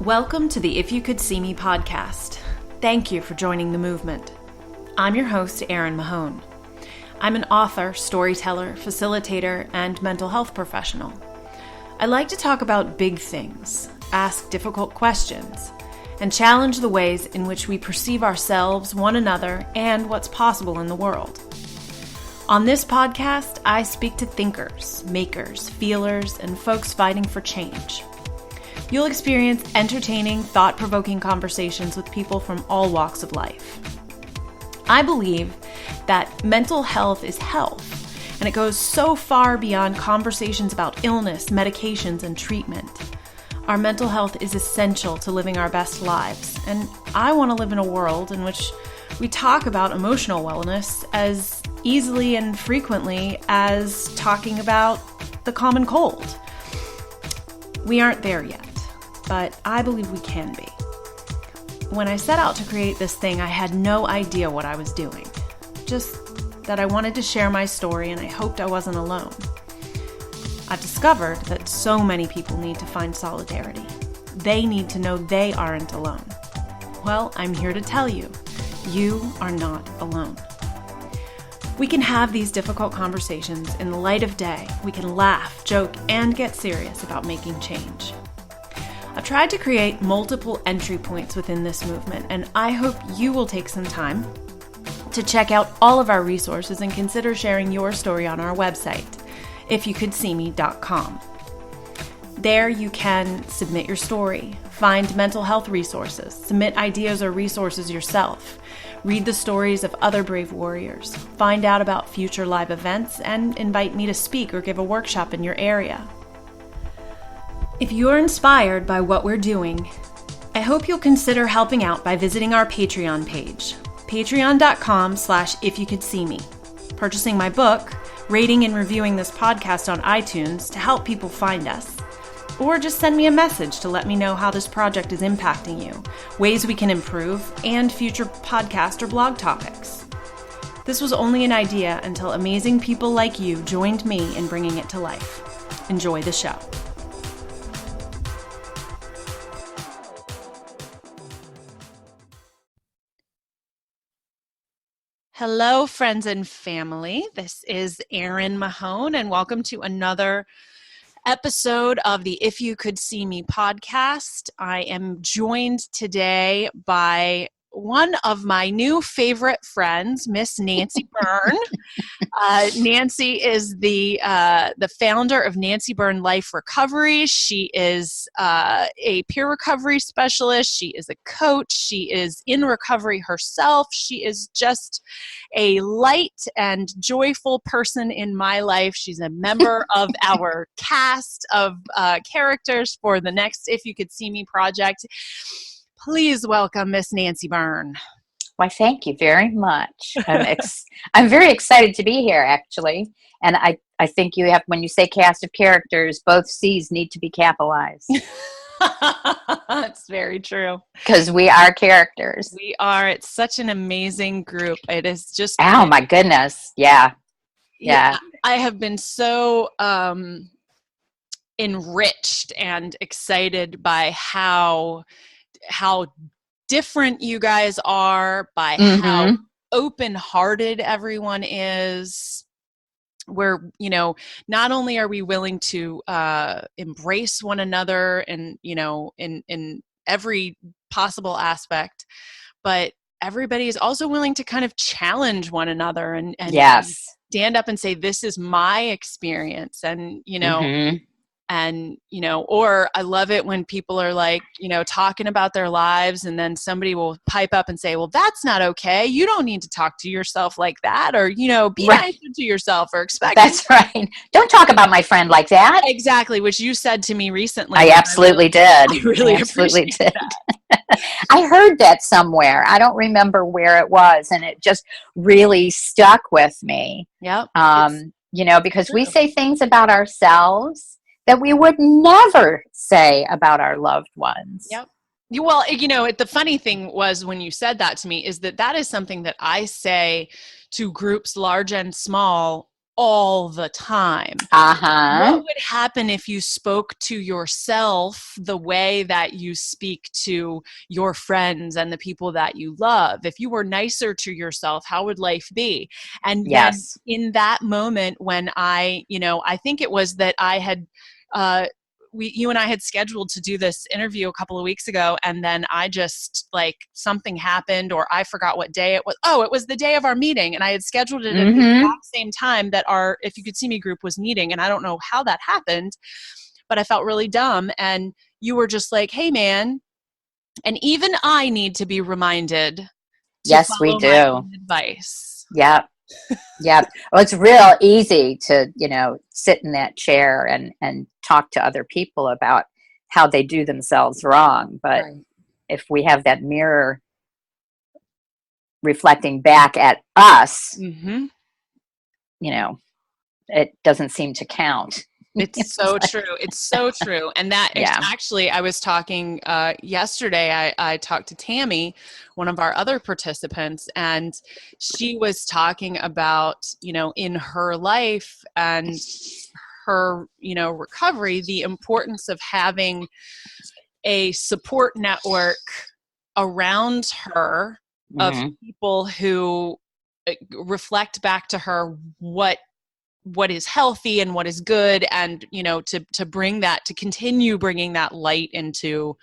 Welcome to the If You Could See Me podcast. Thank you for joining the movement. I'm your host, Erin Mahone. I'm an author, storyteller, facilitator, and mental health professional. I like to talk about big things, ask difficult questions, and challenge the ways in which we perceive ourselves, one another, and what's possible in the world. On this podcast, I speak to thinkers, makers, feelers, and folks fighting for change. You'll experience entertaining, thought-provoking conversations with people from all walks of life. I believe that mental health is health, and it goes so far beyond conversations about illness, medications, and treatment. Our mental health is essential to living our best lives, and I want to live in a world in which we talk about emotional wellness as easily and frequently as talking about the common cold. We aren't there yet, but I believe we can be. When I set out to create this thing, I had no idea what I was doing. Just that I wanted to share my story and I hoped I wasn't alone. I've discovered that so many people need to find solidarity. They need to know they aren't alone. Well, I'm here to tell you, you are not alone. We can have these difficult conversations in the light of day. We can laugh, joke, and get serious about making change. I've tried to create multiple entry points within this movement, and I hope you will take some time to check out all of our resources and consider sharing your story on our website, ifyoucouldseeme.com. There you can submit your story, find mental health resources, submit ideas or resources yourself, read the stories of other brave warriors, find out about future live events, and invite me to speak or give a workshop in your area. If you're inspired by what we're doing, I hope you'll consider helping out by visiting our Patreon page, patreon.com/ifyoucouldseeme, purchasing my book, rating and reviewing this podcast on iTunes to help people find us, or just send me a message to let me know how this project is impacting you, ways we can improve, and future podcast or blog topics. This was only an idea until amazing people like you joined me in bringing it to life. Enjoy the show. Hello, friends and family. This is Erin Mahone, and welcome to another episode of the If You Could See Me podcast. I am joined today by one of my new favorite friends, Miss Nanci Burn. Nanci is the founder of Nanci Burn Life Recovery. She is a peer recovery specialist. She is a coach. She is in recovery herself. She is just a light and joyful person in my life. She's a member of our cast of characters for the next If You Could See Me project. Please welcome Miss Nanci Burn. Why, thank you very much. I'm very excited to be here, actually. And I think you have, when you say cast of characters, both C's need to be capitalized. That's very true. Because we are characters. We are. It's such an amazing group. It is just... Oh, my goodness. Yeah. I have been so enriched and excited by how different you guys are, by how open-hearted everyone is. Where, not only are we willing to embrace one another and, in every possible aspect, but everybody is also willing to kind of challenge one another and yes, stand up and say, this is my experience. And, or I love it when people are like, talking about their lives, and then somebody will pipe up and say, well, that's not okay. You don't need to talk to yourself like that, or, be nicer to yourself, or expect. That's right. Don't talk about my friend like that. Exactly. Which you said to me recently. I absolutely did. I really appreciate that. I heard that somewhere. I don't remember where it was, and it just really stuck with me. Yep. Because we say things about ourselves that we would never say about our loved ones. Yep. Well, the funny thing was when you said that to me is that is something that I say to groups large and small all the time. Uh-huh. What would happen if you spoke to yourself the way that you speak to your friends and the people that you love? If you were nicer to yourself, how would life be? And then Yes. in that moment when I think it was that I had, you and I had scheduled to do this interview a couple of weeks ago, and then I just, like, something happened, or I forgot what day it was. Oh, it was the day of our meeting, and I had scheduled it at the Mm-hmm. exact same time that our If You Could See Me group was meeting, and I don't know how that happened, but I felt really dumb. And you were just like, "Hey, man," and even I need to be reminded to Yes, we follow my do. own advice. Yep. Yep. Well, it's real easy to, sit in that chair and talk to other people about how they do themselves wrong. But Right. if we have that mirror reflecting back at us, Mm-hmm. It doesn't seem to count. It's so true. It's so true. And that Yeah. actually, I was talking yesterday, I talked to Tammy, one of our other participants, and she was talking about, in her life and her, recovery, the importance of having a support network around her of Mm-hmm. people who reflect back to her what is healthy and what is good, and to bring that, to continue bringing that light into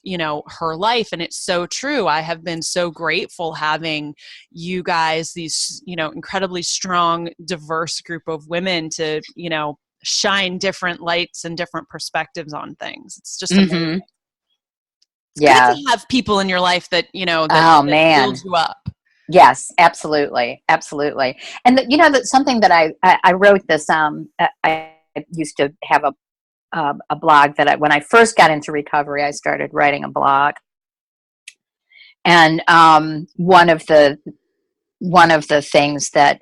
her life. And it's so true. I have been so grateful having you guys, these incredibly strong, diverse group of women, to shine different lights and different perspectives on things. It's just amazing. Mm-hmm. It's good Yeah. to have people in your life that Oh, that man. build you up. Yes, absolutely. Absolutely. And that's something that I wrote this, I used to have a blog that when I first got into recovery, I started writing a blog. And one of the things that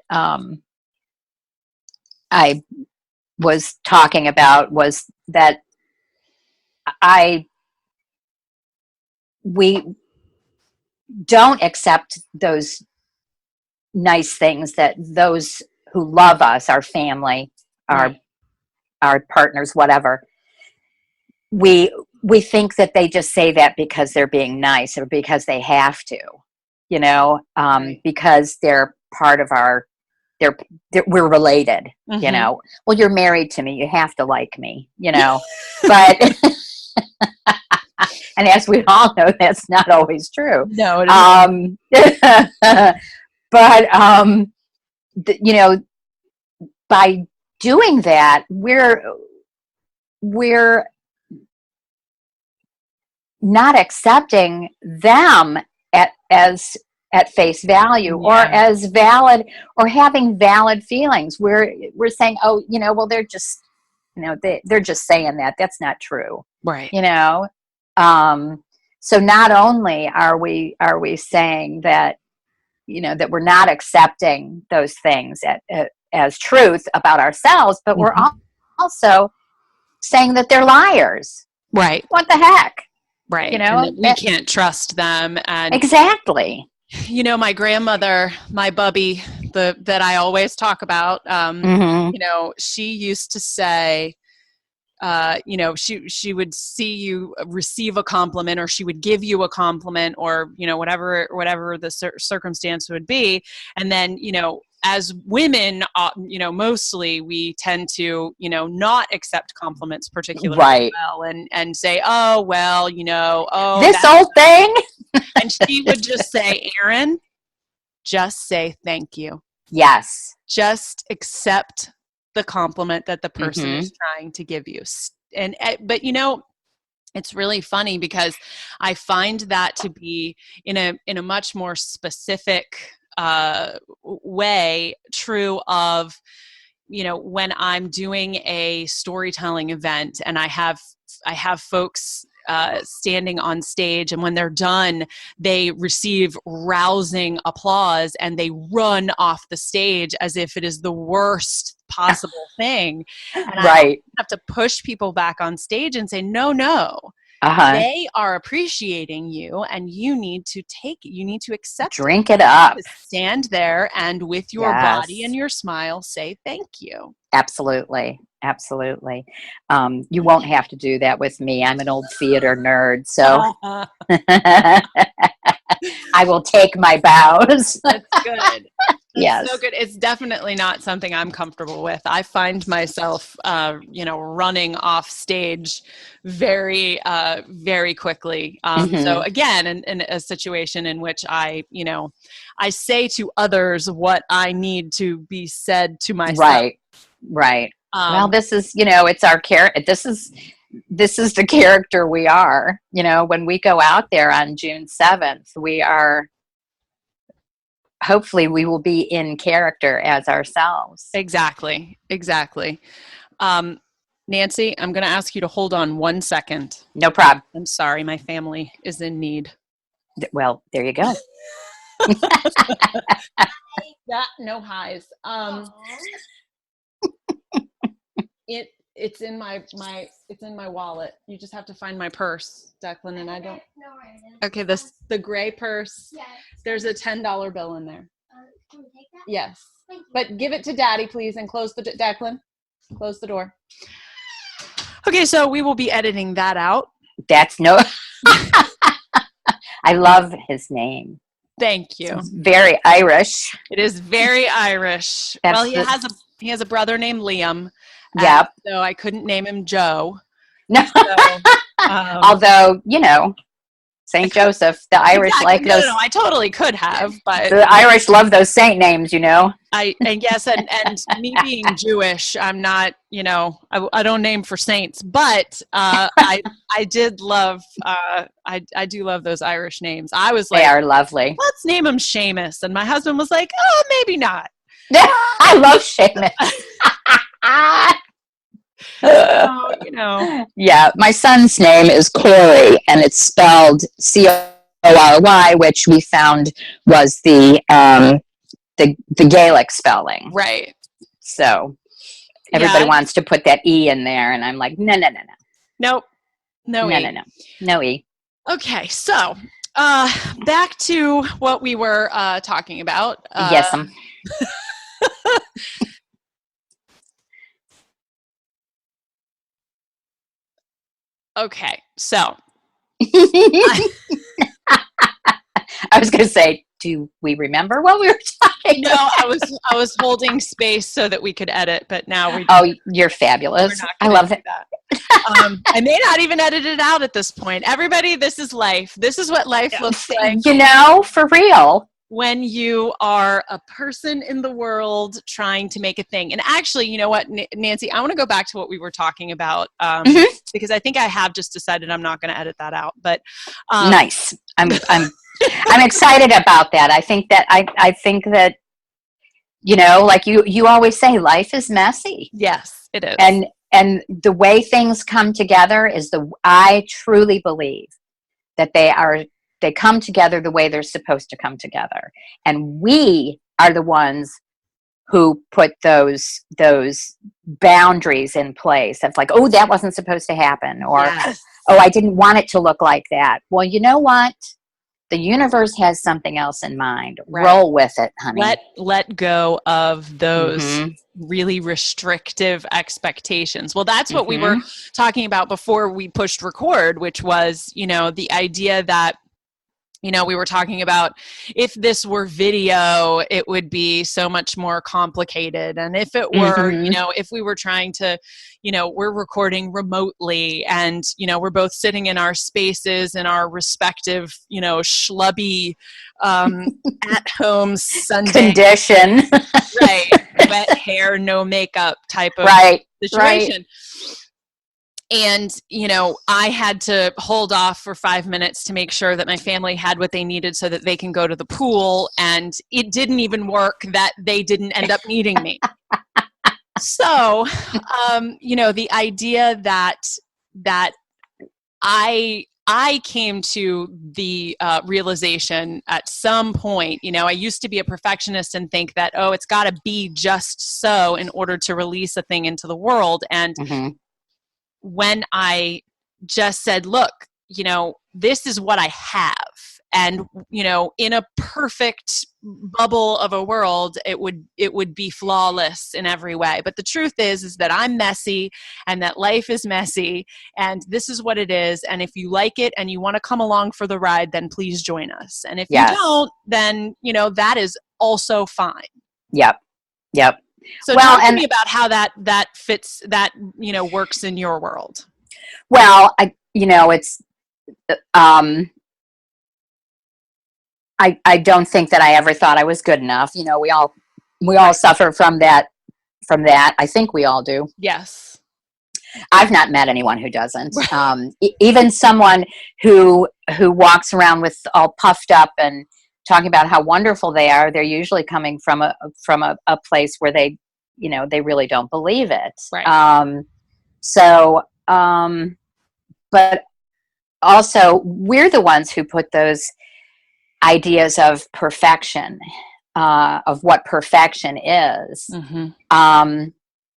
I was talking about was that we don't accept those nice things that those who love us, our family, our Right. our partners, whatever, we think that they just say that because they're being nice or because they have to, Right. because they're part of we're related, Mm-hmm. well, you're married to me, you have to like me, but and as we all know, that's not always true. No, it isn't. um but by doing that, we're not accepting them at face value, or Yeah. as valid, or having valid feelings. We're saying, oh, well, they're just, they're just saying that. That's not true. Right. So not only are we saying that, that we're not accepting those things as truth about ourselves, but we're Mm-hmm. also saying that they're liars. Right. What the heck? Right. And that we can't trust them. And Exactly. my grandmother, my bubby, that I always talk about, Mm-hmm. she used to say, she would see you receive a compliment, or she would give you a compliment, or whatever the circumstance would be, and then as women, mostly we tend to not accept compliments particularly Right. well, and say, oh well, oh, This that's, old thing. and she would just say, Erin, just say thank you. Yes. Just accept the compliment that the person Mm-hmm. is trying to give you. But it's really funny because I find that to be in a much more specific way true of when I'm doing a storytelling event and I have folks standing on stage, and when they're done, they receive rousing applause and they run off the stage as if it is the worst possible thing. And I Right. have to push people back on stage and say, no, Uh-huh. They are appreciating you, and you need to accept Drink it up. stand there and with your body and your smile say thank you. Absolutely. Absolutely. You won't have to do that with me. I'm an old theater nerd, so I will take my bows. That's good. Yes. So good. It's definitely not something I'm comfortable with. I find myself, running off stage very, very quickly. So again, in a situation in which I say to others what I need to be said to myself. Right. Well, this is, it's our character. This is the character we are. When we go out there on June 7th, hopefully we will be in character as ourselves. Exactly. Nanci, I'm going to ask you to hold on 1 second. No problem. I'm sorry. My family is in need. Well, there you go. No highs. It's in my wallet. You just have to find my purse, Declan, and I don't. Okay, the gray purse. Yes. There's a $10 bill in there. Can we take that? Yes. But give it to Daddy, please, and close Declan. Close the door. Okay, so we will be editing that out. That's no. I love his name. Thank you. It's very Irish. It is very Irish. Well, he has a brother named Liam. Yep. So I couldn't name him Joe. No. So, although, Saint Joseph, the Irish like those. No, I totally could have, but the Irish love those saint names, and me being Jewish, I'm not, I don't name for saints, but I did love, I do love those Irish names. I was like, they are lovely. Let's name him Seamus, and my husband was like, oh, maybe not. I love Seamus. Yeah, my son's name is Corey, and it's spelled Cory, which we found was the Gaelic spelling. Right. So everybody wants to put that E in there, and I'm like, no. Nope. No E. No E. Okay, so back to what we were talking about. Yes. Okay, so I was going to say, do we remember what we were talking about? No, I was holding space so that we could edit, but now we. Oh, you're fabulous! I love it. I may not even edit it out at this point. Everybody, this is life. This is what life looks like. For real. When you are a person in the world trying to make a thing. And actually, you know what, Nanci, I want to go back to what we were talking about because I think I have just decided I'm not going to edit that out. But nice. I'm excited about that. I think that like you always say, life is messy. Yes, it is. And the way things come together I truly believe that they come together the way they're supposed to come together. And we are the ones who put those boundaries in place. It's like, oh, that wasn't supposed to happen. Or, yes. Oh, I didn't want it to look like that. Well, you know what? The universe has something else in mind. Right. Roll with it, honey. Let go of those really restrictive expectations. Well, that's what we were talking about before we pushed record, which was, the idea that we were talking about if this were video, it would be so much more complicated. And if it were, if we were trying to, we're recording remotely and, we're both sitting in our spaces in our respective, schlubby at-home Sunday condition. Right. Wet hair, no makeup type of situation. Right. And, I had to hold off for 5 minutes to make sure that my family had what they needed so that they can go to the pool. And it didn't even work that they didn't end up needing me. So, the idea that I came to the realization at some point, I used to be a perfectionist and think that, oh, it's got to be just so in order to release a thing into the world. And when I just said, look, this is what I have. And, in a perfect bubble of a world, it would be flawless in every way. But the truth is that I'm messy and that life is messy and this is what it is. And if you like it and you want to come along for the ride, then please join us. And if you don't, then, that is also fine. Yep. So talk to me about how that fits, that, works in your world. Well, I don't think that I ever thought I was good enough. We all suffer from that. I think we all do. Yes. I've not met anyone who doesn't. Even someone who walks around with all puffed up and talking about how wonderful they are, they're usually coming from a place where they really don't believe it. Right. But also we're the ones who put those ideas of perfection, of what perfection is,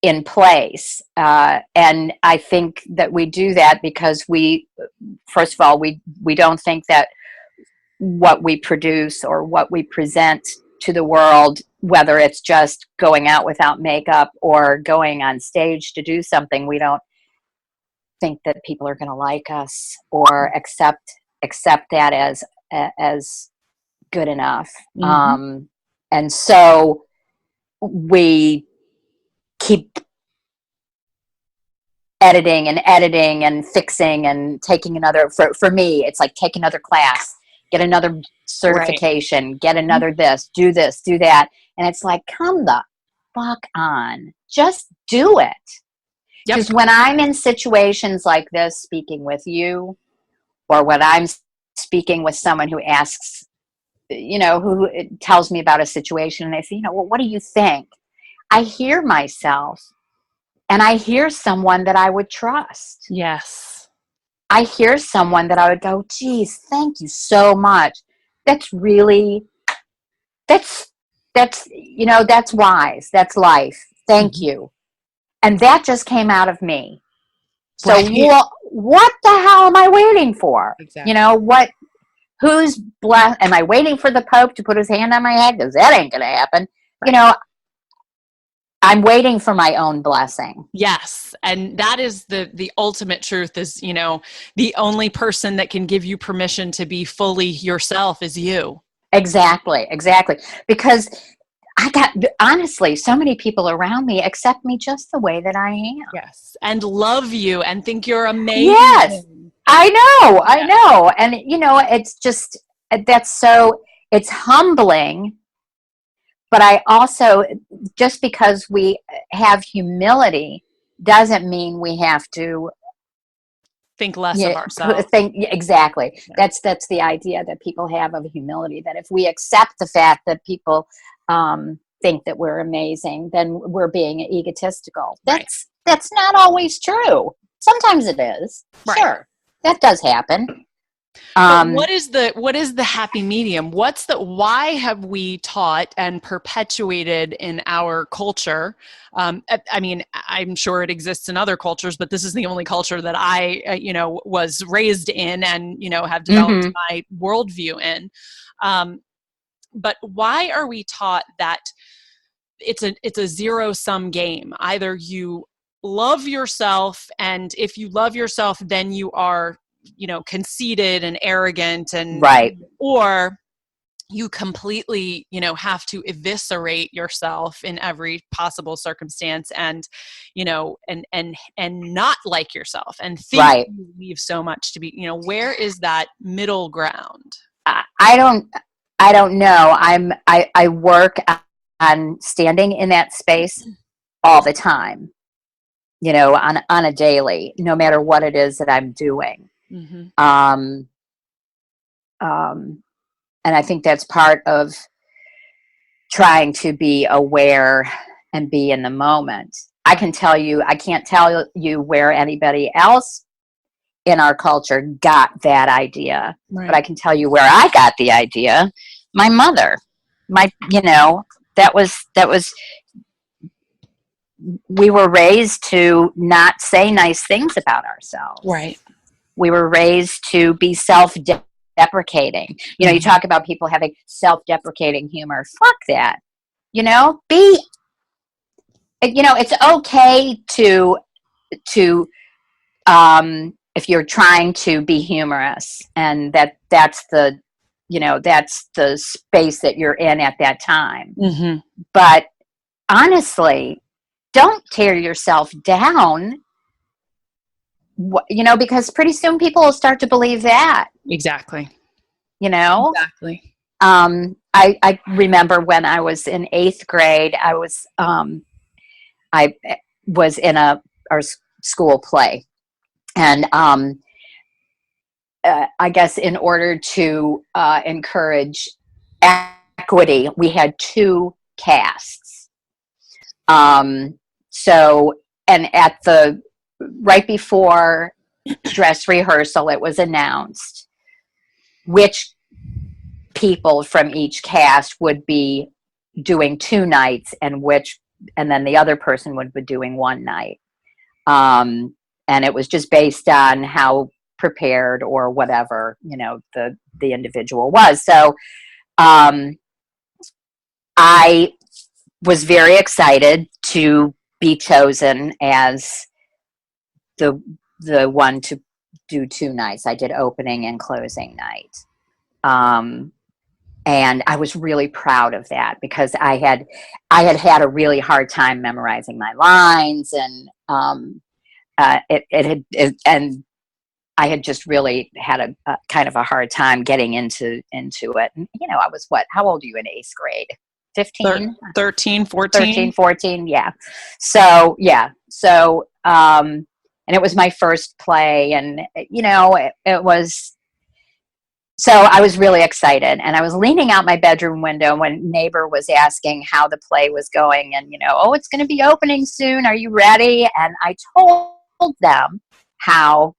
in place. And I think that we do that because first of all, we don't think that what we produce or what we present to the world, whether it's just going out without makeup or going on stage to do something, we don't think that people are going to like us or accept that as good enough. And so we keep editing and fixing and taking another, for me, it's like take another class, get another certification, get another this, do that. And it's like, come the fuck on, just do it. Because when I'm in situations like this, speaking with you, or when I'm speaking with someone who asks, who tells me about a situation and they say, well, what do you think? I hear myself and I hear someone that I would trust. Yes. I hear someone that I would go, geez, thank you so much. That's really, that's wise. That's life. Thank you. And that just came out of me. So what the hell am I waiting for? Exactly. Who's blessed? Am I waiting for the Pope to put his hand on my head? Because that ain't going to happen. Right. I'm waiting for my own blessing. Yes. And that is the ultimate truth is, the only person that can give you permission to be fully yourself is you. Exactly. Because I got, honestly, so many people around me accept me just the way that I am. Yes. And love you and think you're amazing. Yes. I know. And, it's just, it's humbling. But I also, just because we have humility doesn't mean we have to think less of ourselves. Exactly. Yeah. That's the idea that people have of humility, that if we accept the fact that people think that we're amazing, then we're being egotistical. That's not always true. Sometimes it is. Right. Sure. That does happen. But what is the happy medium? Why have we taught and perpetuated in our culture? I mean, I'm sure it exists in other cultures, but this is the only culture that I, was raised in and, have developed my worldview in. But why are we taught that it's a zero-sum game? Either you love yourself, and if you love yourself, then you are conceited and arrogant, and or you completely, have to eviscerate yourself in every possible circumstance and, and not like yourself and think you leave so much to be, where is that middle ground? I don't know. I work on standing in that space all the time, on a daily, no matter what it is that I'm doing. And I think that's part of trying to be aware and be in the moment. I can't tell you where anybody else in our culture got that idea, but I can tell you where I got the idea. My mother, that was, we were raised to not say nice things about ourselves. Right. We were raised to be self-deprecating. You know, you talk about people having self-deprecating humor. Fuck that. You know, it's okay to if you're trying to be humorous, and that's the space that you're in at that time. Mm-hmm. But honestly, don't tear yourself down, because pretty soon people will start to believe that. Exactly. Exactly. I remember when I was in 8th grade, I was in our school play, and I guess in order to encourage equity, we had 2 casts. So, and right before dress rehearsal, it was announced which people from each cast would be doing 2 nights, and then the other person would be doing 1 night. And it was just based on how prepared or whatever, the individual was. So, I was very excited to be chosen as the one to do 2 nights. I did opening and closing night. And I was really proud of that, because I had a really hard time memorizing my lines, and and I had just really had a kind of a hard time getting into it. And, I was how old are you in 8th grade? 15? 13, 14? 13, 14, yeah. So, and it was my first play, and, it was, so I was really excited, and I was leaning out my bedroom window when a neighbor was asking how the play was going, and, oh, it's going to be opening soon. Are you ready? And I told them how,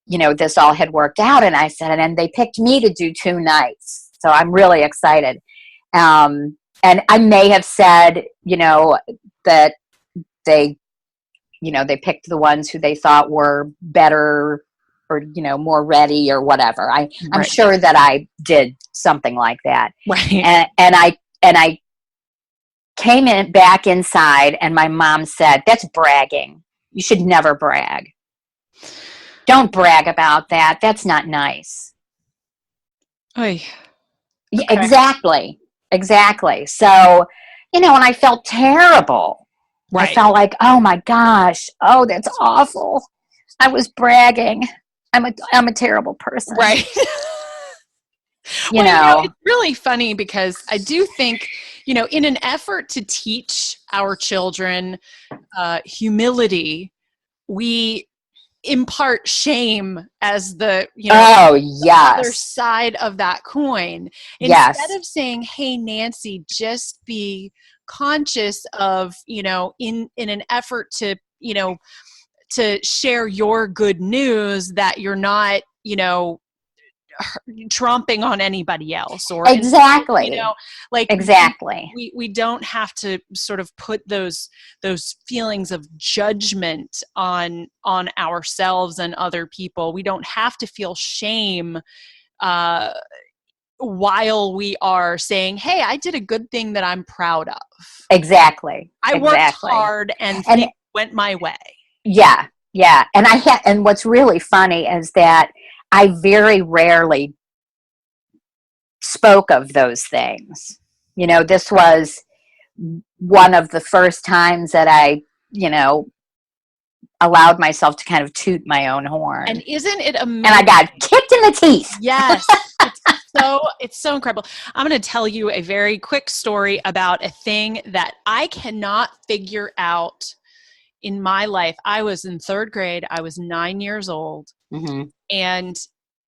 this all had worked out. And I said, and they picked me to do 2 nights. So I'm really excited. And I may have said, that they picked the ones who they thought were better, or, more ready, or whatever. I'm Right. sure that I did something like that. Right. And I came back inside, and my mom said, "That's bragging. You should never brag. Don't brag about that. That's not nice." Oy. Yeah, Okay. exactly. So, and I felt terrible. Right. I felt like, oh my gosh, oh, that's awful. I was bragging. I'm a terrible person. Right. It's really funny, because I do think, in an effort to teach our children humility, we impart shame as the other side of that coin. Instead of saying, "Hey, Nancy, just be conscious of, in an effort to, to share your good news, that you're not, tromping on anybody else," or exactly, exactly. We don't have to sort of put those feelings of judgment on ourselves and other people. We don't have to feel shame while we are saying, "Hey, I did a good thing that I'm proud of." Exactly. I worked hard and things went my way. Yeah. And what's really funny is that I very rarely spoke of those things. This was one of the first times that I, allowed myself to kind of toot my own horn. And isn't it amazing? And I got kicked in the teeth. Yes. It's so incredible. I'm going to tell you a very quick story about a thing that I cannot figure out in my life. I was in 3rd grade. I was 9 years old. Mm-hmm. And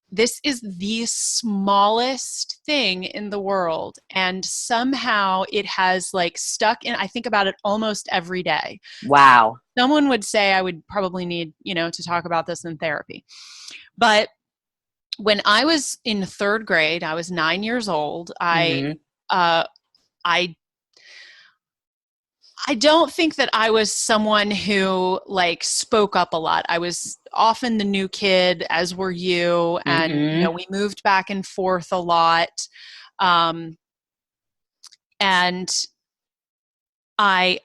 this is the smallest thing in the world. And somehow it has stuck in. I think about it almost every day. Wow. Someone would say I would probably need, to talk about this in therapy. But when I was in 3rd grade, I was 9 years old. I I don't think that I was someone who like spoke up a lot. I was often the new kid, as were you, and we moved back and forth a lot. And I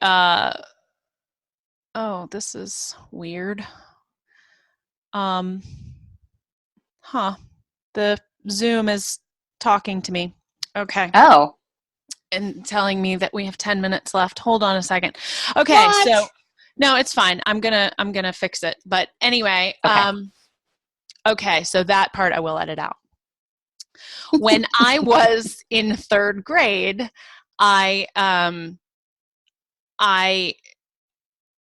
oh, this is weird. The Zoom is talking to me. Okay. Oh. And telling me that we have 10 minutes left. Hold on a second. Okay, What? so no, it's fine. I'm gonna fix it. But anyway, okay, so that part I will edit out. When I was in third grade, I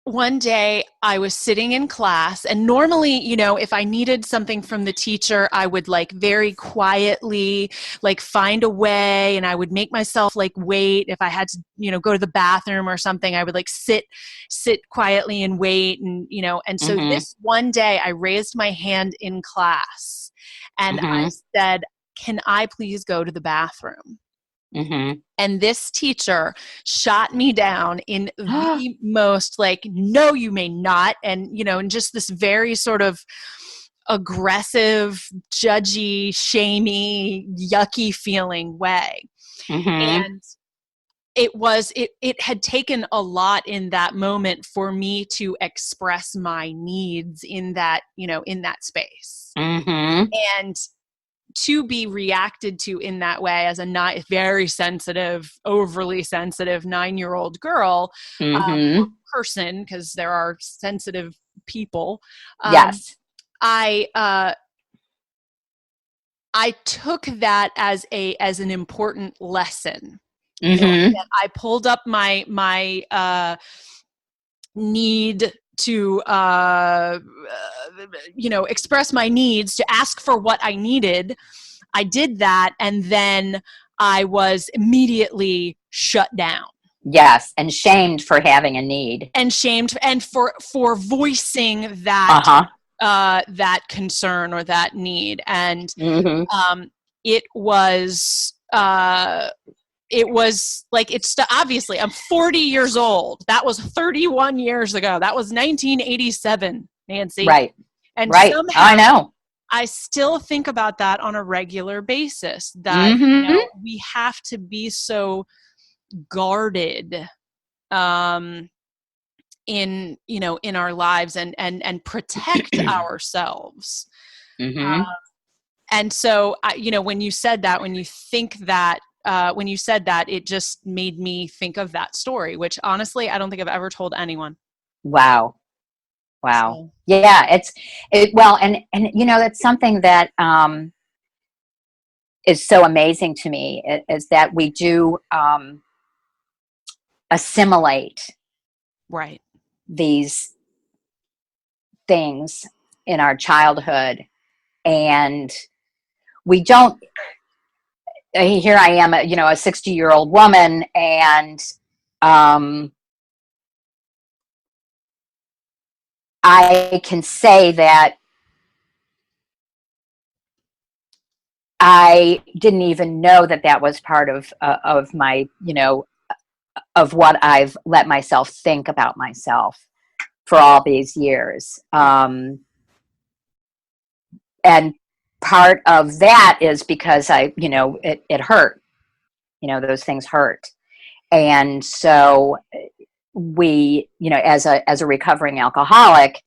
one day I was sitting in class, and normally, if I needed something from the teacher, I would like very quietly like find a way, and I would make myself like wait. If I had to, go to the bathroom or something, I would like sit quietly and wait. And so this one day I raised my hand in class and I said, "Can I please go to the bathroom?" And this teacher shot me down in the most like, "No, you may not." And, in just this very sort of aggressive, judgy, shamey, yucky feeling way. And it had taken a lot in that moment for me to express my needs in that, in that space. And to be reacted to in that way as a not very sensitive, overly sensitive 9-year-old girl, person, because there are sensitive people. Yes. I took that as an important lesson. That I pulled up my need to express my needs, to ask for what I needed. I did that, and then I was immediately shut down. Yes, and shamed for having a need, and shamed and for voicing that that concern or that need. And it was like, it's obviously, I'm 40 years old. That was 31 years ago. That was 1987, Nanci. Right. And right. somehow I know. I still think about that on a regular basis, that we have to be so guarded in our lives and protect ourselves. And so when you said that, when you said that, it just made me think of that story, which honestly I don't think I've ever told anyone. Wow. So. Yeah, and that's something that is so amazing to me, is that we do assimilate these things in our childhood, and we don't. Here I am, a 60-year-old woman, and I can say that I didn't even know that was part of my, of what I've let myself think about myself for all these years. And part of that is because it hurt. Those things hurt. And so we, as a recovering alcoholic,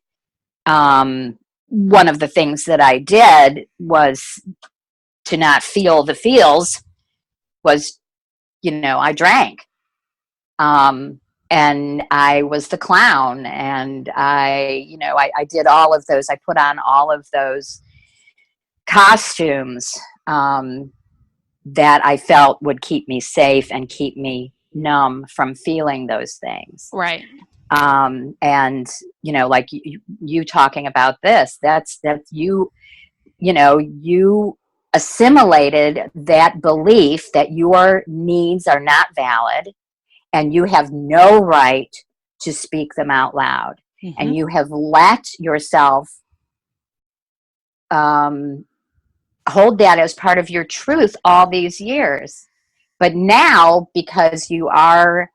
one of the things that I did was to not feel the feels was, I drank. And I was the clown, and I did all of those. I put on all of those costumes that I felt would keep me safe and keep me numb from feeling those things. Right. And, like you talking about this, that's you assimilated that belief that your needs are not valid and you have no right to speak them out loud. And you have let yourself hold that as part of your truth all these years. But now, because you are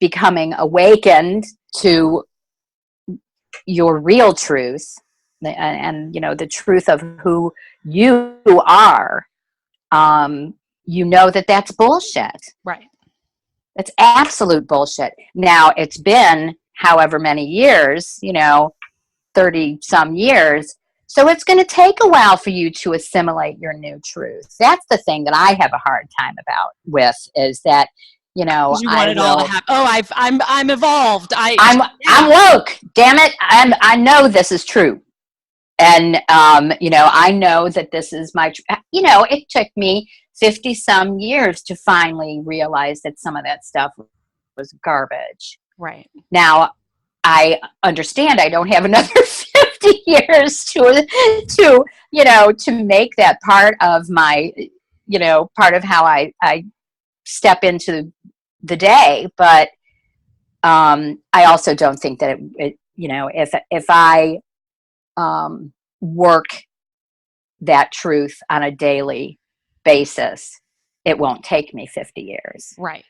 becoming awakened to your real truth, and the truth of who you are, you know that's bullshit. Right. It's absolute bullshit. Now, it's been however many years, 30 some years. So it's going to take a while for you to assimilate your new truth. That's the thing that I have a hard time with, is that, you want it all to happen. Oh, I'm evolved. I'm woke. Damn it. I know this is true. And, I know that this is it took me 50 some years to finally realize that some of that stuff was garbage. Right. Now, I understand I don't have another 50 years to make that part of my, part of how I step into the day. But I also don't think that if I work that truth on a daily basis, it won't take me 50 years. Right.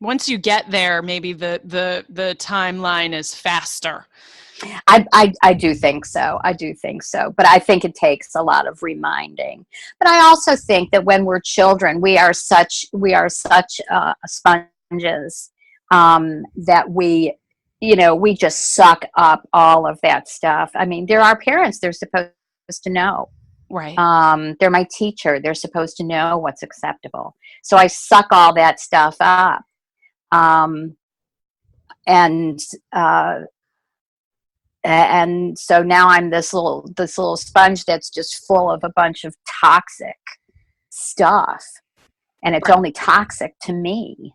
Once you get there, maybe the timeline is faster. I do think so. But I think it takes a lot of reminding. But I also think that when we're children, we are such sponges, that we just suck up all of that stuff. I mean, they're our parents. They're supposed to know. Right. They're my teacher. They're supposed to know what's acceptable. So I suck all that stuff up. And so now I'm this little sponge that's just full of a bunch of toxic stuff, and it's only toxic to me.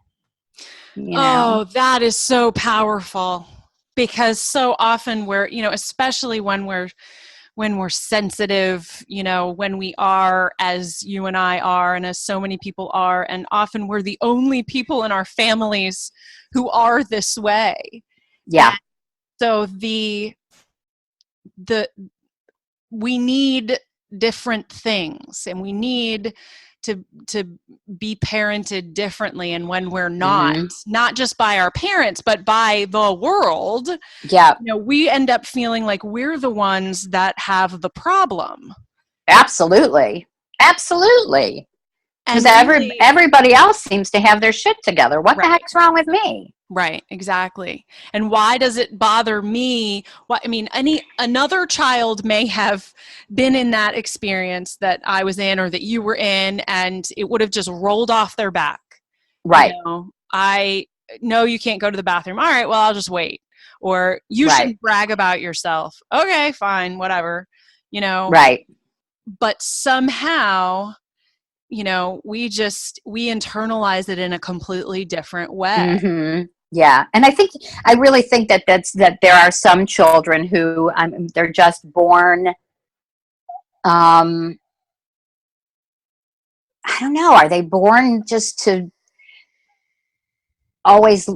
Oh, that is so powerful, because so often we're, especially when we're sensitive, when we are, as you and I are, and as so many people are, and often we're the only people in our families who are this way. Yeah. And so we need different things, and we need to be parented differently. And when we're not just by our parents, but by the world, we end up feeling like we're the ones that have the problem. Absolutely. Because everybody else seems to have their shit together. What the heck's wrong with me? Right, exactly. And why does it bother me? Another child may have been in that experience that I was in, or that you were in, and it would have just rolled off their back. Right. I know you can't go to the bathroom. All right, well, I'll just wait. Or you shouldn't brag about yourself. Okay, fine, whatever. Right. But somehow, we internalize it in a completely different way. Mm-hmm. Yeah. And I really think that there are some children who they're just born. I don't know. Are they born just to always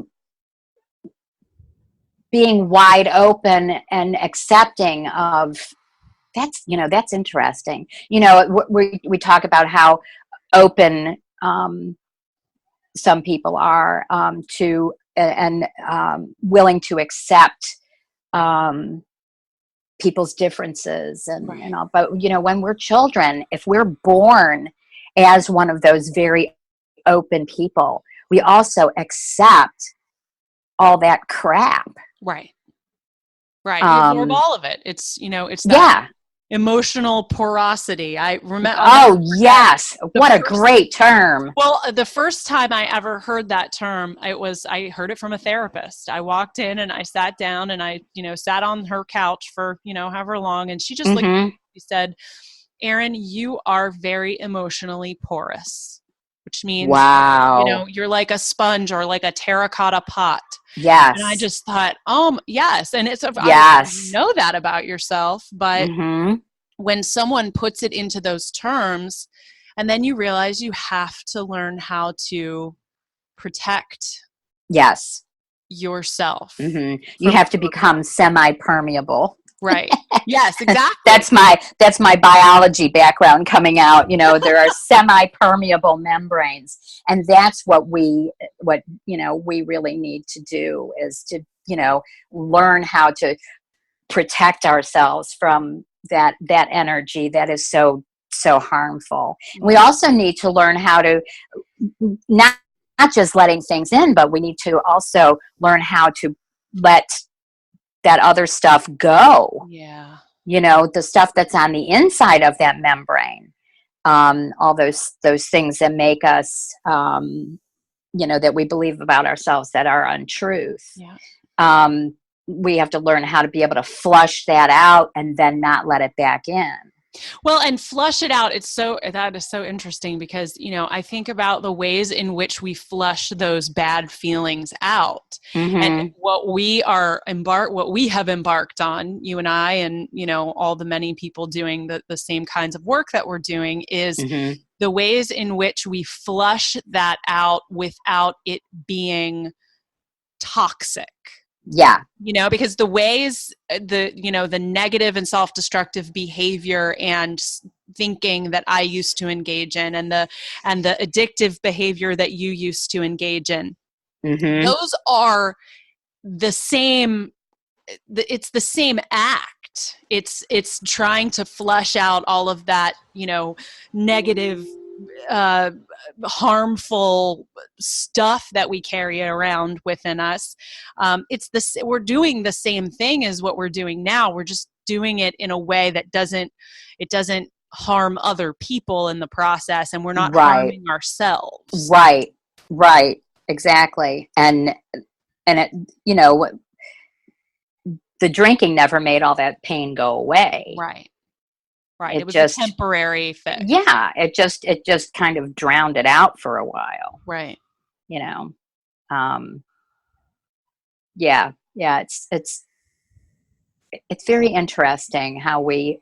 being wide open and accepting of that's interesting. We talk about how open some people are to and willing to accept people's differences and all. But when we're children, if we're born as one of those very open people, we also accept all that crap. Right. You absorb all of it. It's it's that emotional porosity. I remember. Oh yes, what a great term. Well, the first time I ever heard that term, I heard it from a therapist. I walked in and I sat down and I sat on her couch for however long, and she just looked at me. She said, "Erin, you are very emotionally porous," which means you're like a sponge or like a terracotta pot. Yes. And I just thought, yes. And it's you know that about yourself, but when someone puts it into those terms, and then you realize you have to learn how to protect yourself. You have to become semi-permeable. Right. Yes, exactly. That's my biology background coming out. There are semi-permeable membranes, and that's what we really need to do, is to learn how to protect ourselves from that energy that is so harmful. We also need to learn how to not just letting things in, but we need to also learn how to let that other stuff go. Yeah. The stuff that's on the inside of that membrane, all those things that make us, that we believe about ourselves that are untruth. Yeah. We have to learn how to be able to flush that out and then not let it back in. Well, and flush it out. That is so interesting because, I think about the ways in which we flush those bad feelings out, and what we have embarked on, you and I, and, all the many people doing the same kinds of work that we're doing, is the ways in which we flush that out without it being toxic. Yeah. Because the ways, the negative and self-destructive behavior and thinking that I used to engage in, and the addictive behavior that you used to engage in, those are the same. It's the same act. It's trying to flush out all of that, negative, harmful stuff that we carry around within us. We're doing the same thing as what we're doing now. We're just doing it in a way that doesn't harm other people in the process, and we're not harming ourselves. Right, exactly. And it, the drinking never made all that pain go away. Right. It was just a temporary fix. Yeah, it just kind of drowned it out for a while. Right. Yeah, it's very interesting how we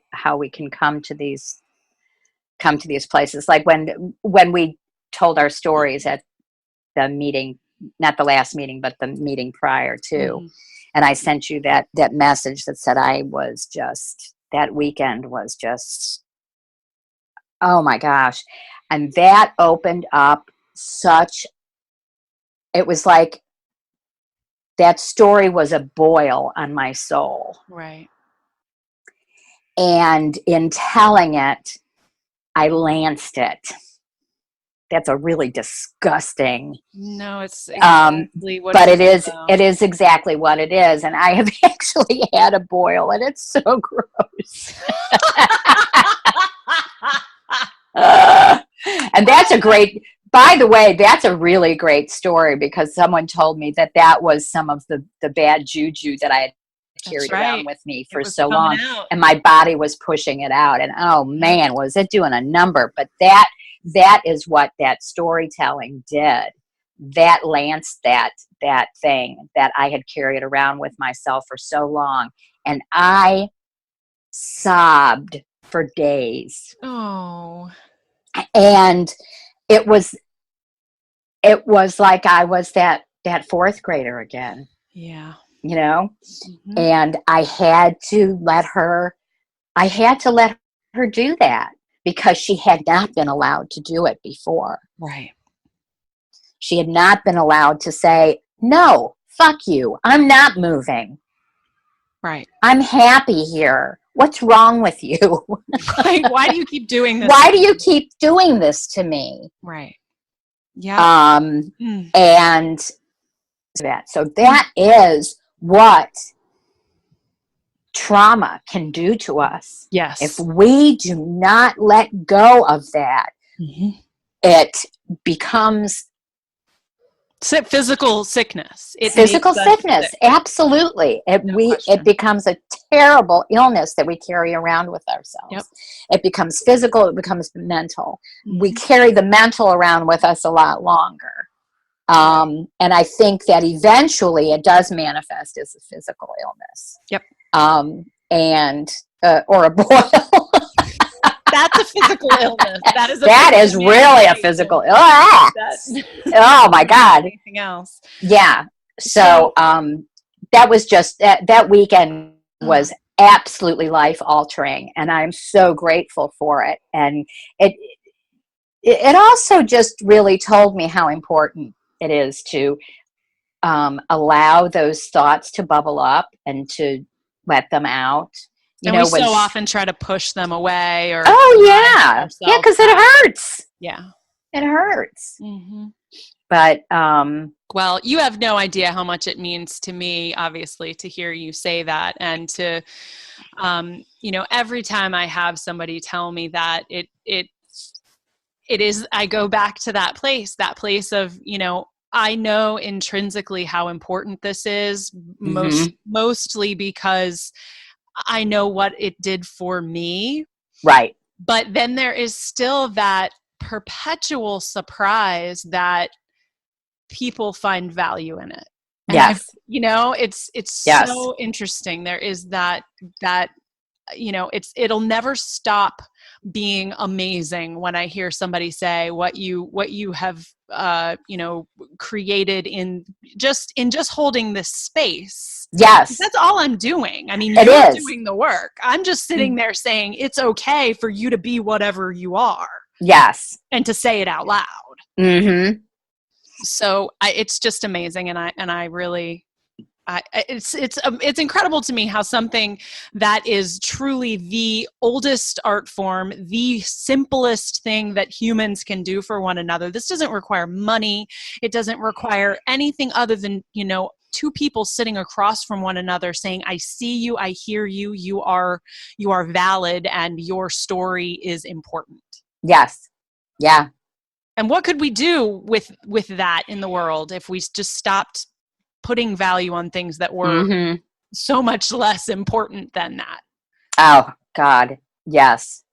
can come to these places. Like when we told our stories at the meeting, not the last meeting, but the meeting prior to, and I sent you that message that said that weekend was just, oh my gosh. And that opened up it was like that story was a boil on my soul. Right. And in telling it, I lanced it. That's a really disgusting. No, it's exactly what but it is. It is exactly what it is, and I have actually had a boil, and it's so gross. And that's a great. By the way, that's a really great story, because someone told me that was some of the bad juju that I had carried around with me for so long, and my body was pushing it out. And oh man, was it doing a number? But that is what that storytelling did. That lanced that thing that I had carried around with myself for so long, and I sobbed for days. Oh. And it was like I was that fourth grader again. Yeah. And I had to let her do that, because she had not been allowed to do it before. Right. She had not been allowed to say, no, fuck you, I'm not moving. Right. I'm happy here. What's wrong with you? Right. Why do you keep doing this? Why do you keep doing this to me? Right. Yeah. And that is what trauma can do to us. Yes. If we do not let go of that, it becomes physical sickness. Physical sickness, absolutely. It becomes a terrible illness that we carry around with ourselves. Yep. It becomes physical, it becomes mental. We carry the mental around with us a lot longer. And I think that eventually it does manifest as a physical illness. Yep. And or a boil. That's a physical illness. That is really a physical illness. Oh my God. Anything else? Yeah. So that was just that weekend was absolutely life altering, and I'm so grateful for it. And it also just really told me how important it is to allow those thoughts to bubble up and to let them out. You And know, we when so often try to push them away or oh deny yeah, ourselves because it that. hurts. Yeah. It hurts. Mm-hmm. But well, you have no idea how much it means to me, obviously, to hear you say that, and to, every time I have somebody tell me that, it is, I go back to that place of, I know intrinsically how important this is, mostly because I know what it did for me. right. But then there is still that perpetual surprise that people find value in it. And Yes. it's Yes. so interesting. There is that it'll never stop being amazing when I hear somebody say what you have created in just holding this space. Yes. That's all I'm doing. I mean, It you're is. doing the work. I'm just sitting there saying it's okay for you to be whatever you are. Yes. And to say it out loud. Mm-hmm. So it's just amazing. And I really, it's incredible to me how something that is truly the oldest art form, the simplest thing that humans can do for one another. This doesn't require money. It doesn't require anything other than, two people sitting across from one another saying, I see you, I hear you, you are valid, and your story is important. Yes. Yeah. And what could we do with that in the world if we just stopped putting value on things that were so much less important than that? Oh, God. Yes.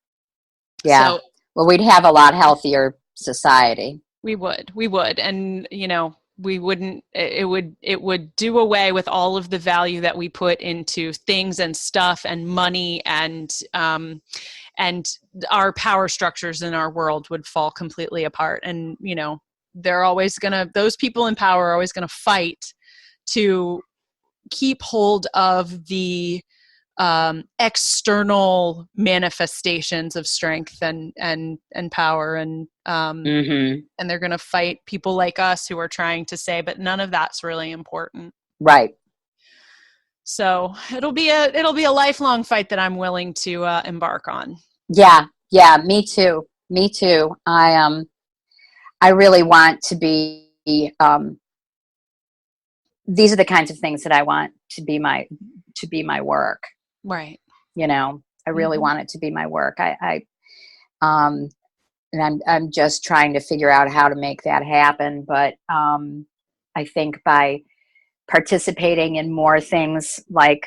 Yeah. So, well, we'd have a lot healthier society. We would. And, we wouldn't, it would do away with all of the value that we put into things and stuff and money, and our power structures in our world would fall completely apart. And, those people in power are always going to fight to keep hold of the external manifestations of strength and power, and they're going to fight people like us who are trying to say, but none of that's really important. Right. So it'll be a lifelong fight that I'm willing to embark on. Yeah. Yeah. Me too. Me too. I really want to be. These are the kinds of things that I want to be my work. Right. I really want it to be my work. And I'm just trying to figure out how to make that happen. But I think by participating in more things like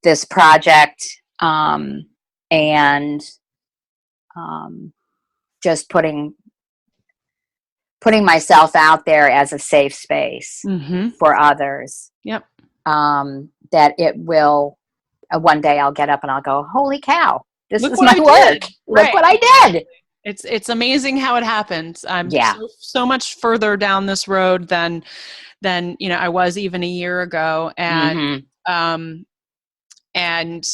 this project, and just putting myself out there as a safe space for others. Yep. That it will, one day I'll get up and I'll go, holy cow, this is my work. Look what I did. It's amazing how it happens. I'm so much further down this road than I was even a year ago. And and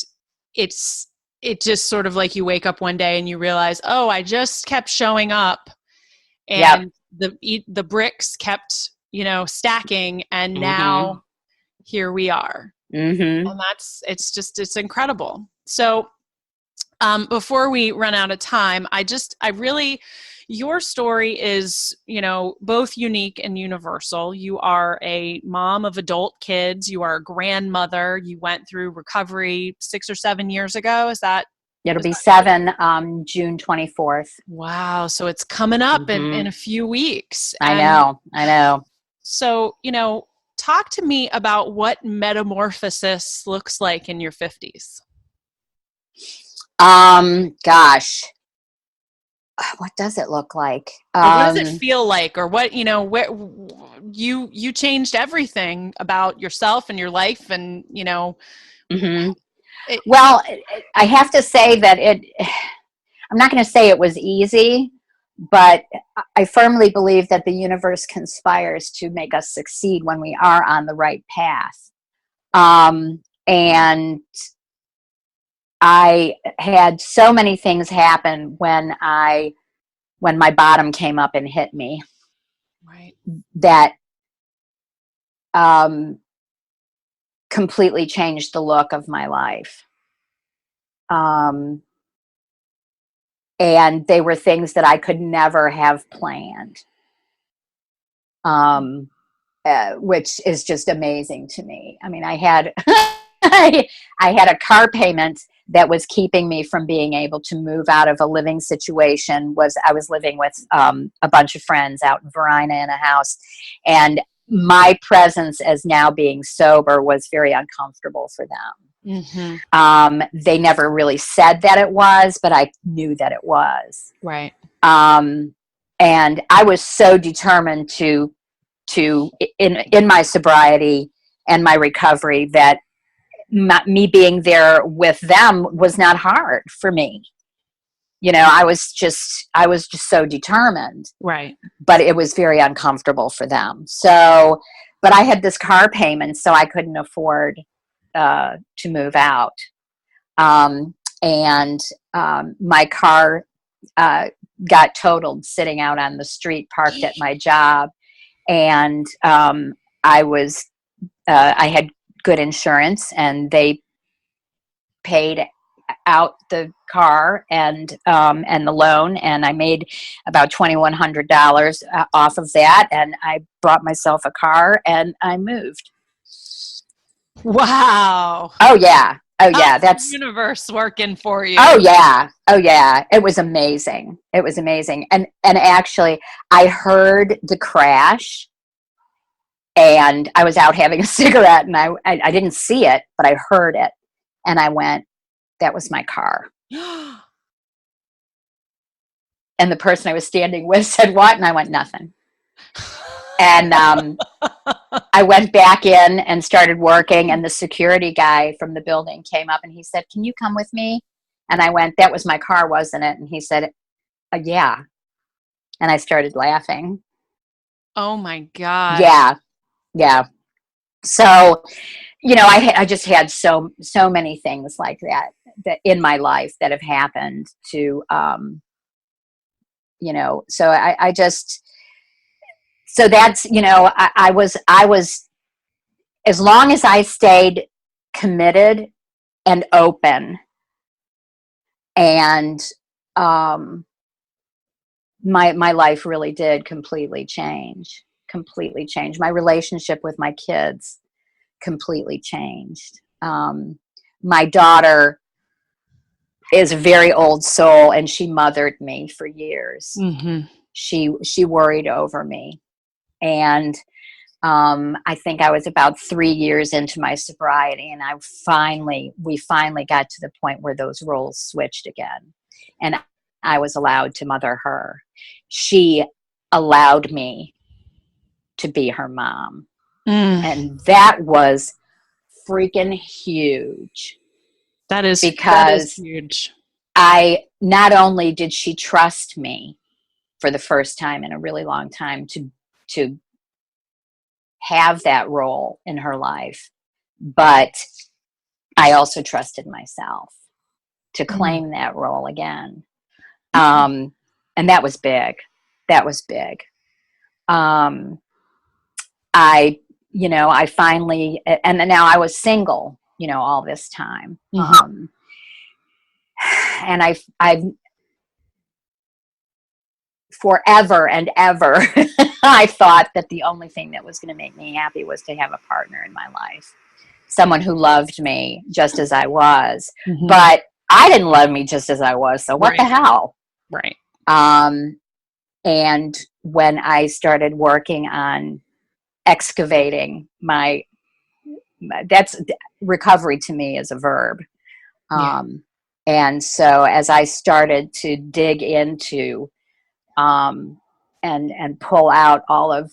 it's just sort of like you wake up one day and you realize, oh, I just kept showing up, and the bricks kept stacking, and now here we are. And it's incredible. So before we run out of time, your story is, both unique and universal. You are a mom of adult kids. You are a grandmother. You went through recovery 6 or 7 years ago. It'll be 7, June 24th. Wow. So it's coming up in a few weeks. I know. So, talk to me about what metamorphosis looks like in your 50s. Gosh, what does it look like? Or what does it feel like? Or what, where you changed everything about yourself and your life, and, well, I have to say that I'm not going to say it was easy, but I firmly believe that the universe conspires to make us succeed when we are on the right path. And I had so many things happen when my bottom came up and hit me, Right. that completely changed the look of my life. And they were things that I could never have planned, which is just amazing to me. I mean, I had I had a car payment that was keeping me from being able to move out of a living situation. I was living with a bunch of friends out in Verina in a house, and my presence as now being sober was very uncomfortable for them. Mm-hmm. They never really said that it was, but I knew that it was. Right. And I was so determined to in my sobriety and my recovery that me being there with them was not hard for me. You know, I was just so determined. Right. But it was very uncomfortable for them. So, but I had this car payment, so I couldn't afford to move out. My car got totaled sitting out on the street, parked at my job. And I had good insurance, and they paid out the car and the loan, and I made about $2,100 off of that, and I bought myself a car and I moved. Wow. Oh yeah. That's the universe working for you. Oh yeah. It was amazing. And actually, I heard the crash, and I was out having a cigarette, and I didn't see it, but I heard it, and I went, that was my car. And the person I was standing with said, what? And I went, nothing. And I went back in and started working, and the security guy from the building came up and he said, can you come with me? And I went, that was my car, wasn't it? And he said, yeah. And I started laughing. Oh my God. Yeah. So, you know, I just had so many things like that in my life that have happened to, you know, so I just, so that's, you know, I was, as long as I stayed committed and open, and my life really did completely change. My relationship with my kids completely changed. My daughter is a very old soul, and she mothered me for years. Mm-hmm. She worried over me. And I think I was about 3 years into my sobriety, and we finally got to the point where those roles switched again, and I was allowed to mother her. She allowed me to be her mom. And that was freaking huge. That is huge. Not only did she trust me for the first time in a really long time to have that role in her life, but I also trusted myself to claim that role again. And that was big. I finally, and now I was single, you know, all this time. And I've forever and ever, I thought that the only thing that was going to make me happy was to have a partner in my life, someone who loved me just as I was. But I didn't love me just as I was, so what the hell? Right. And when I started working on excavating that's recovery to me is a verb. And so as I started to dig into and pull out all of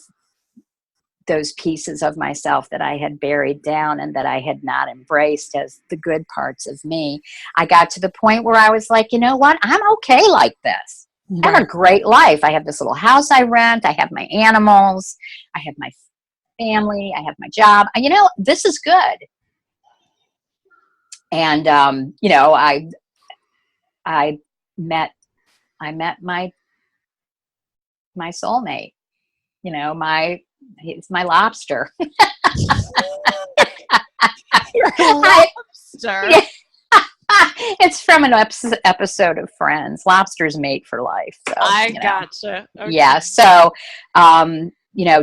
those pieces of myself that I had buried down and that I had not embraced as the good parts of me, I got to the point where I was like, you know what? I'm okay like this. I have a great life. I have this little house I rent. I have my animals. I have my family. I have my job. You know, this is good. And, I met, I met my soulmate, he's my lobster. Your I, lobster. yeah, it's from an episode of Friends. Lobsters mate for life. So, I gotcha. Okay. yeah. So,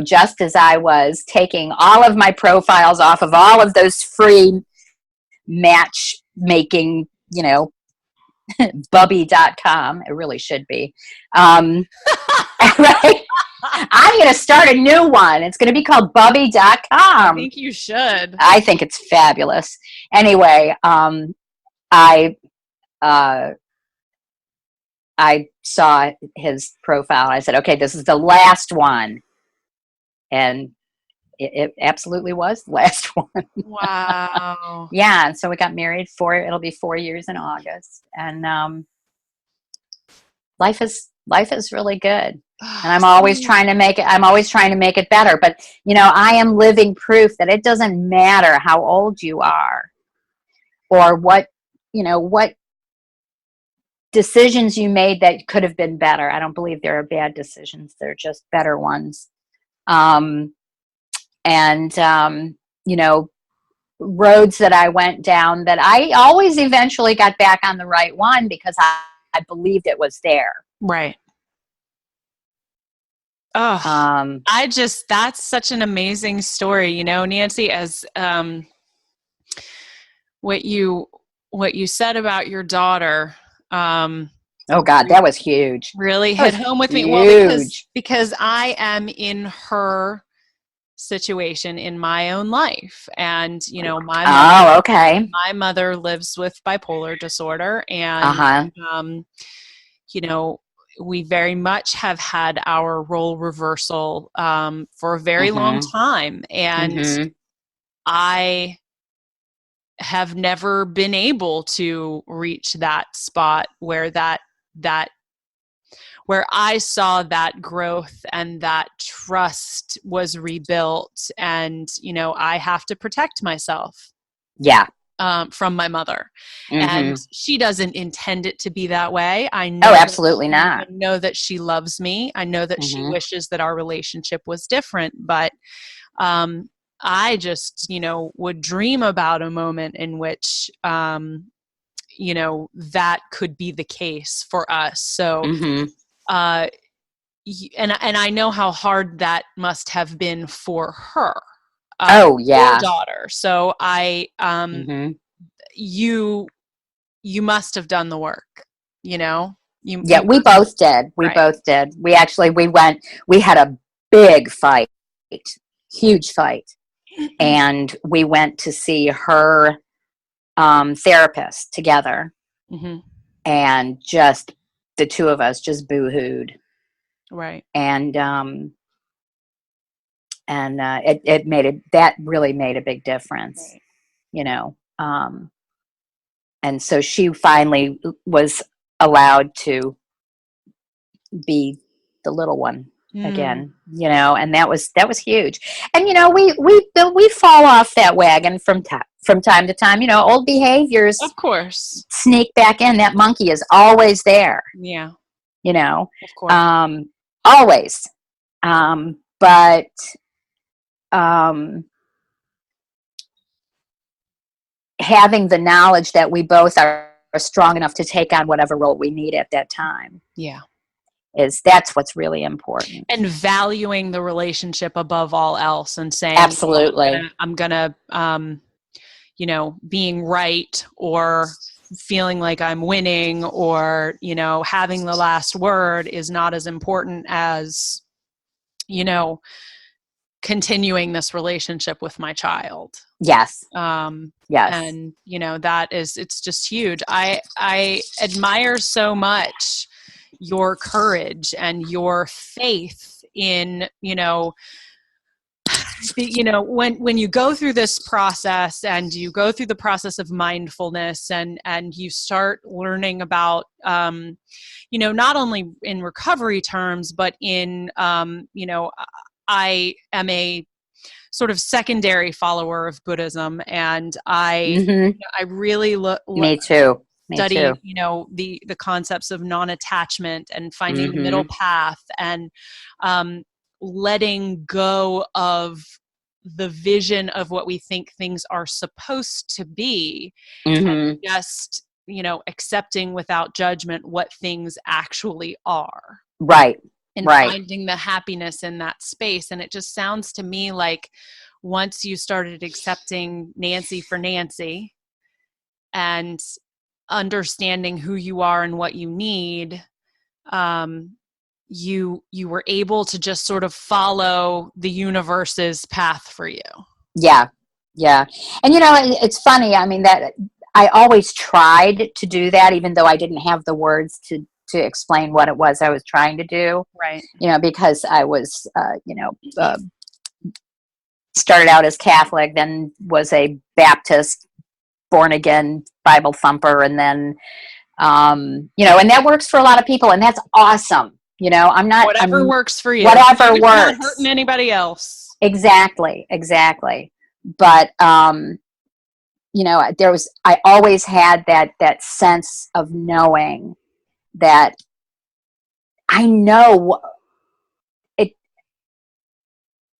just as I was taking all of my profiles off of all of those free matchmaking, bubby.com, it really should be. Right? I'm going to start a new one. It's going to be called bubby.com. I think you should. I think it's fabulous. Anyway, I saw his profile. I said, okay, this is the last one. And it absolutely was the last one. Wow. Yeah. And so we got married it'll be 4 years in August. And life is really good. And I'm always trying to make it better. But, I am living proof that it doesn't matter how old you are or what decisions you made that could have been better. I don't believe there are bad decisions. They're just better ones. Roads that I went down that I always eventually got back on the right one because I believed it was there. Right. Oh, that's such an amazing story, Nanci, as what you said about your daughter. Oh God, that was huge. Really hit home with me. Well, because I am in her situation in my own life, and my mother lives with bipolar disorder, and we very much have had our role reversal for a very long time, and I have never been able to reach that spot where where I saw that growth and that trust was rebuilt, and I have to protect myself. Yeah. From my mother, and she doesn't intend it to be that way. I know. Oh, absolutely not. I know that she loves me. I know that she wishes that our relationship was different, but I just, would dream about a moment in which, that could be the case for us. So, and I know how hard that must have been for her. Your daughter. So you must have done the work, we both did. We both did. We had a big fight, huge fight. And we went to see her therapist together. And just the two of us just boo-hooed. Right. And that really made a big difference, right. And so she finally was allowed to be the little one again, and that was huge. And we fall off that wagon from time to time. Old behaviors, of course, sneak back in. That monkey is always there. Yeah. Of course. Always. But having the knowledge that we both are strong enough to take on whatever role we need at that time. Yeah. That's what's really important. And valuing the relationship above all else, and saying, absolutely, I'm gonna being right, or feeling like I'm winning, or, having the last word is not as important as, continuing this relationship with my child. Yes. Yes. And, it's just huge. I admire so much your courage and your faith in, when you go through this process, and you go through the process of mindfulness, and you start learning about, not only in recovery terms, but in, I am a sort of secondary follower of Buddhism, and I Mm-hmm. I really Me too. Me study, too. the concepts of non-attachment and finding the middle Mm-hmm. path, and letting go of the vision of what we think things are supposed to be, and Mm-hmm. just, accepting without judgment what things actually are, Right. and Right. finding the happiness in that space. And it just sounds to me like once you started accepting Nanci for Nanci and understanding who you are and what you need, you were able to just sort of follow the universe's path for you. Yeah. Yeah. And it's funny. I mean, that I always tried to do that, even though I didn't have the words to explain what it was I was trying to do. Right. Because I was, started out as Catholic, then was a Baptist, born again Bible thumper. And then, and that works for a lot of people, and that's awesome. Whatever works for you. Whatever Even if works. you're not hurting anybody else. Exactly. But, I always had that sense of knowing that I know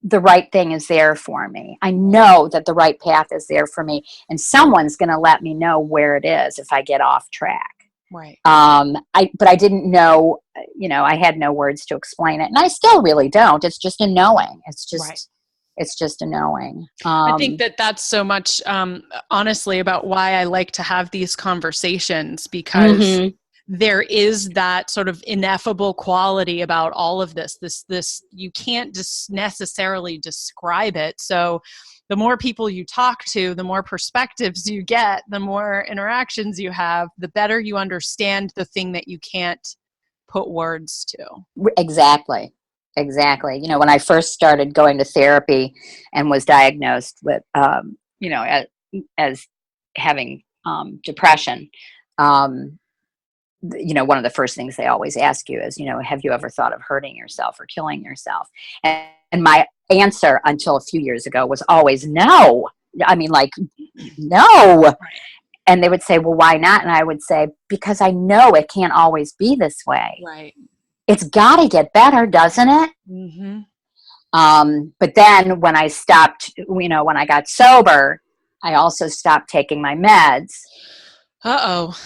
the right thing is there for me. I know that the right path is there for me, and someone's going to let me know where it is if I get off track. Right. But I didn't know, I had no words to explain it, and I still really don't. It's just a knowing. It's just a knowing. I think that's so much, honestly, about why I like to have these conversations, because mm-hmm. there is that sort of ineffable quality about all of this. This you can't just necessarily describe it. So the more people you talk to, the more perspectives you get, the more interactions you have, the better you understand the thing that you can't put words to. Exactly. When I first started going to therapy and was diagnosed with, as having depression, one of the first things they always ask you is, have you ever thought of hurting yourself or killing yourself? And my answer until a few years ago was always no. I mean, like, no. Right. And they would say, well, why not? And I would say, because I know it can't always be this way. Right. It's got to get better, doesn't it? Mm-hmm. But then when I stopped, when I got sober, I also stopped taking my meds. Uh-oh.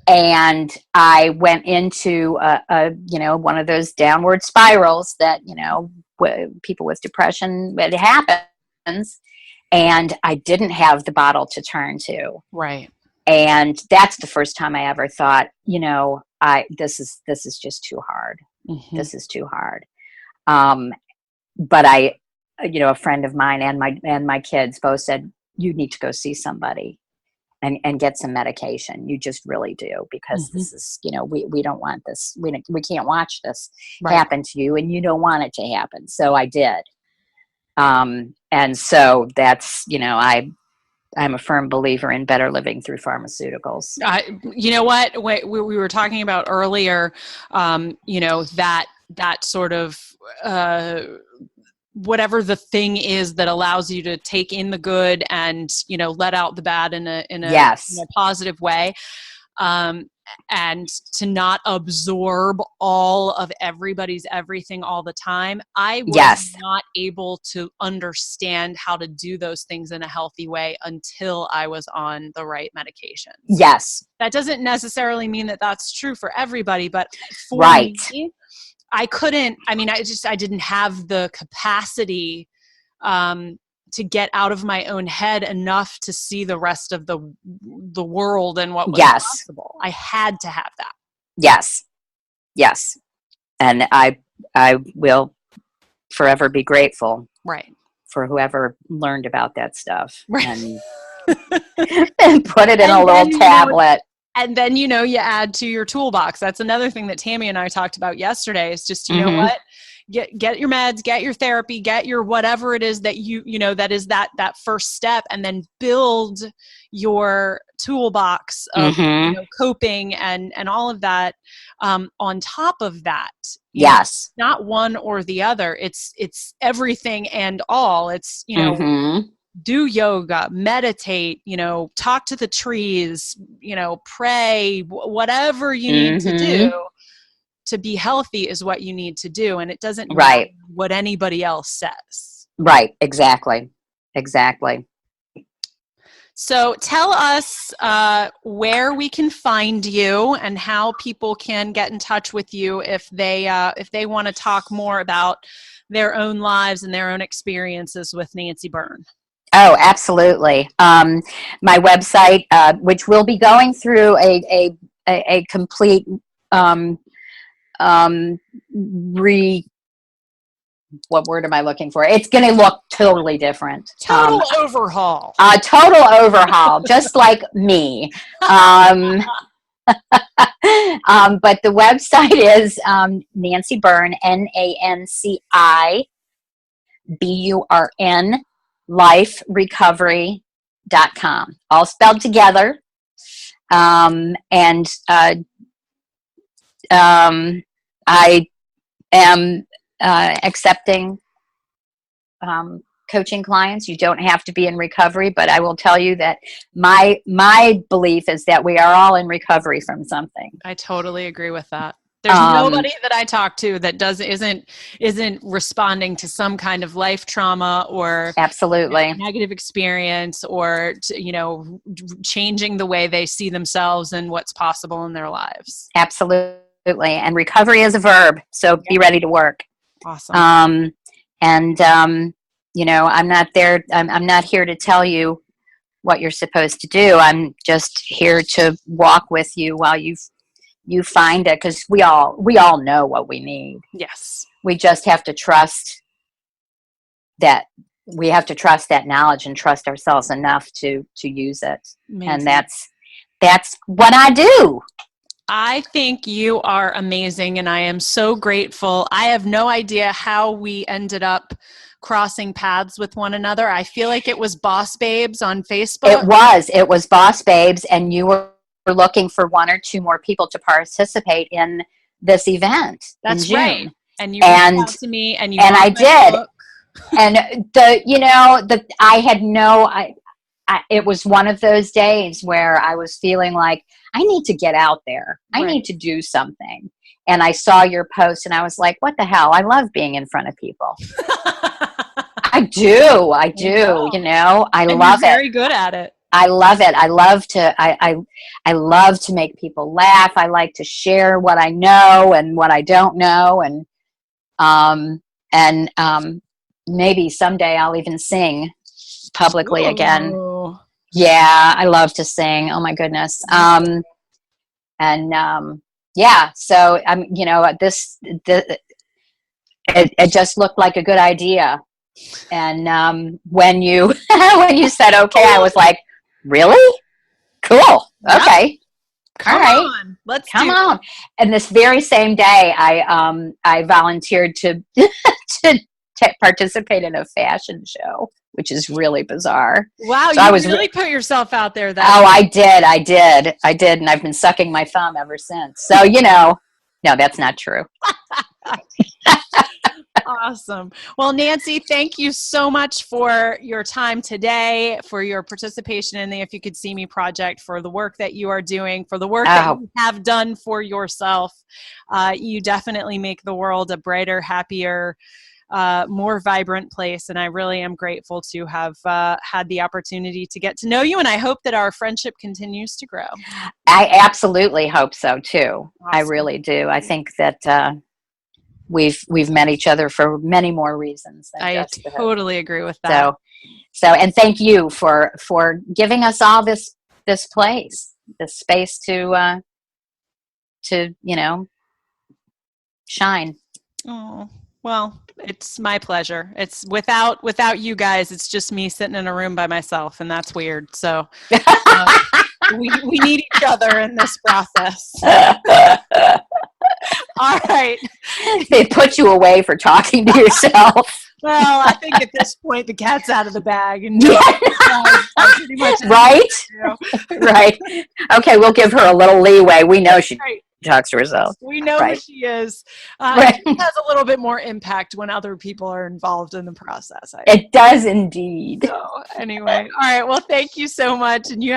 And I went into one of those downward spirals that, people with depression, it happens. And I didn't have the bottle to turn to. Right. And that's the first time I ever thought, this is just too hard. Mm-hmm. This is too hard. But a friend of mine and my kids both said, you need to go see somebody and get some medication. You just really do, because mm-hmm. this is, we don't want this. We can't watch this right. happen to you, and you don't want it to happen. So I did. And so that's, I'm a firm believer in better living through pharmaceuticals. You know what? We were talking about earlier, that sort of, whatever the thing is that allows you to take in the good and, let out the bad in a yes. in a positive way. And to not absorb all of everybody's everything all the time. I was yes. not able to understand how to do those things in a healthy way until I was on the right medication. Yes. That doesn't necessarily mean that that's true for everybody, but for right. me, I didn't have the capacity to get out of my own head enough to see the rest of the world and what was yes. possible. I had to have that. Yes. Yes. And I will forever be grateful. Right. For whoever learned about that stuff. Right. And put it in a little tablet. And then, you add to your toolbox. That's another thing that Tammy and I talked about yesterday, is just, you mm-hmm. know what? get your meds, get your therapy, get your whatever it is that that is that first step, and then build your toolbox of coping and all of that on top of that. Yes. Not one or the other. It's everything and all. It's, do yoga, meditate, talk to the trees, pray, whatever you need to do to be healthy is what you need to do. And it doesn't matter what anybody else says. Right. Exactly. So tell us where we can find you and how people can get in touch with you if they want to talk more about their own lives and their own experiences with Nanci Burn. Oh, absolutely. My website, which will be going through a complete what word am I looking for? It's going to look totally different. Total overhaul. Total overhaul, just like me. But the website is Nanci Burn, NanciBurn, liferecovery.com, all spelled together. I am accepting coaching clients. You don't have to be in recovery, but I will tell you that my belief is that we are all in recovery from something. I totally agree with that. There's nobody that I talk to that isn't responding to some kind of life trauma or absolutely negative experience or changing the way they see themselves and what's possible in their lives. Absolutely. And recovery is a verb, so be ready to work. Awesome. I'm not there. I'm not here to tell you what you're supposed to do. I'm just here to walk with you while you find it, because we all know what we need. Yes. We just have to trust that. We have to trust that knowledge and trust ourselves enough to use it. Amazing. And that's what I do. I think you are amazing, and I am so grateful. I have no idea how we ended up crossing paths with one another. I feel like it was Boss Babes on Facebook. It was Boss Babes, and you were looking for one or two more people to participate in this event. That's in June. right. And you reached out to me, and I did. Book. And it was one of those days where I was feeling like I need to get out there. I need to do something. And I saw your post and I was like, what the hell? I love being in front of people. I do. I love it. Very good at it. I love it. I love to make people laugh. I like to share what I know and what I don't know. And maybe someday I'll even sing publicly again. Yeah, I love to sing. Oh my goodness. So it just looked like a good idea. And when you said okay, I was like, really? Cool. Okay. Come on. Let's come on. And this very same day, I volunteered to participate in a fashion show, which is really bizarre. Wow, so you really put yourself out there. I did, and I've been sucking my thumb ever since. So no, that's not true. Awesome. Well, Nanci, thank you so much for your time today, for your participation in the If You Could See Me project, for the work that you are doing, for the work that you have done for yourself. You definitely make the world a brighter, happier, more vibrant place. And I really am grateful to have had the opportunity to get to know you. And I hope that our friendship continues to grow. I absolutely hope so too. Awesome. I really do. I think that we've met each other for many more reasons. I totally agree with that. So, and thank you for giving us all this place, this space to shine. Oh, well, it's my pleasure. It's without you guys, it's just me sitting in a room by myself, and that's weird. So we need each other in this process. All right. They put you away for talking to yourself. Well, I think at this point the cat's out of the bag, and pretty much right, right. Okay, we'll give her a little leeway. We know she talks to herself. We know who she is. Right. It has a little bit more impact when other people are involved in the process. It does indeed. So anyway, all right. Well, thank you so much, and you.